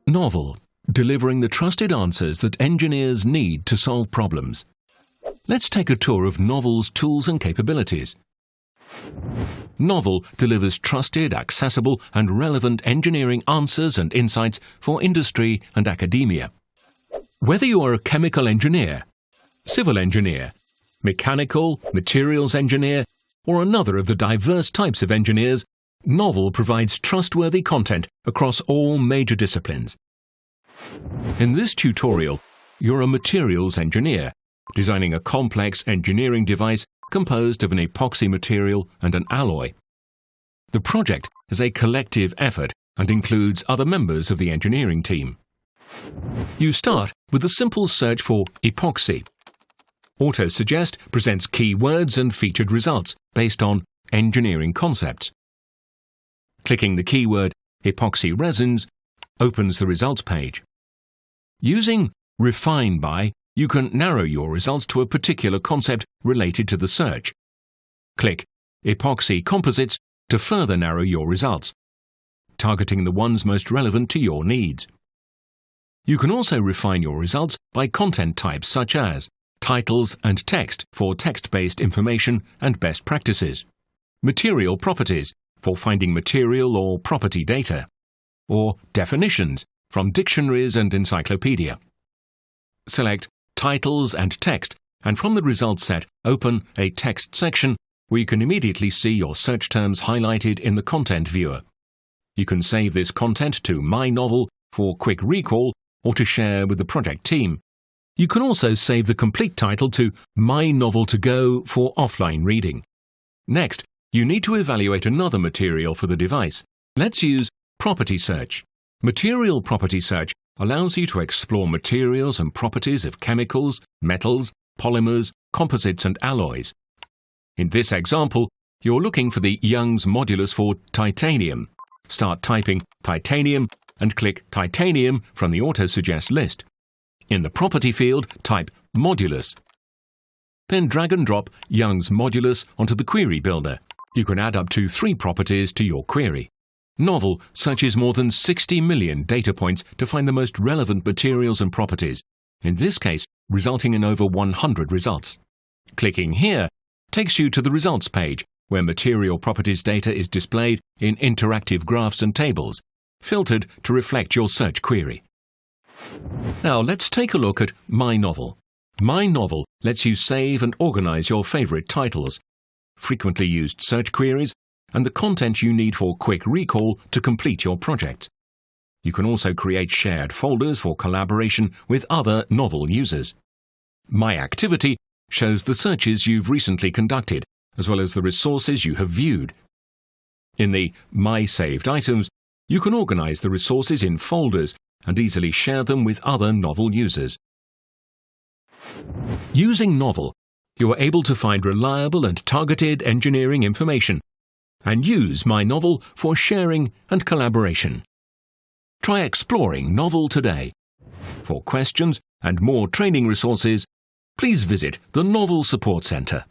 Knovel, delivering the trusted answers that engineers need to solve problems. Let's take a tour of Knovel's tools and capabilities. Knovel delivers trusted, accessible and relevant engineering answers and insights for industry and academia. Whether you are a chemical engineer, civil engineer, mechanical, materials engineer, or another of the diverse types of engineers, Knovel provides trustworthy content across all major disciplines. In this tutorial, you're a materials engineer, designing a complex engineering device composed of an epoxy material and an alloy. The project is a collective effort and includes other members of the engineering team. You start with a simple search for epoxy. Autosuggest presents keywords and featured results based on engineering concepts. Clicking the keyword epoxy resins opens the results page. Using Refine By, you can narrow your results to a particular concept related to the search. Click Epoxy Composites to further narrow your results, targeting the ones most relevant to your needs. You can also refine your results by content types such as titles and text for text-based information and best practices, material properties for finding material or property data, or definitions from dictionaries and encyclopedia. Select Titles and Text, and from the results set, open a text section where you can immediately see your search terms highlighted in the content viewer. You can save this content to My Knovel for quick recall or to share with the project team. You can also save the complete title to My Knovel to Go for offline reading. Next, you need to evaluate another material for the device. Let's use Property Search. Material Property Search allows you to explore materials and properties of chemicals, metals, polymers, composites and alloys. In this example, you're looking for the Young's modulus for titanium. Start typing titanium and click titanium from the autosuggest list. In the property field, type modulus. Then drag and drop Young's modulus onto the query builder. You can add up to 3 properties to your query. Knovel searches more than 60 million data points to find the most relevant materials and properties, in this case resulting in over 100 results. Clicking here takes you to the results page, where material properties data is displayed in interactive graphs and tables, filtered to reflect your search query. Now let's take a look at My Knovel. My Knovel lets you save and organize your favorite titles, frequently used search queries, and the content you need for quick recall to complete your project. You can also create shared folders for collaboration with other Knovel users. My Activity shows the searches you've recently conducted, as well as the resources you have viewed. In the My Saved Items, you can organize the resources in folders and easily share them with other Knovel users. Using Knovel, you are able to find reliable and targeted engineering information and use My Knovel for sharing and collaboration. Try exploring Knovel today. For questions and more training resources, please visit the Knovel Support Center.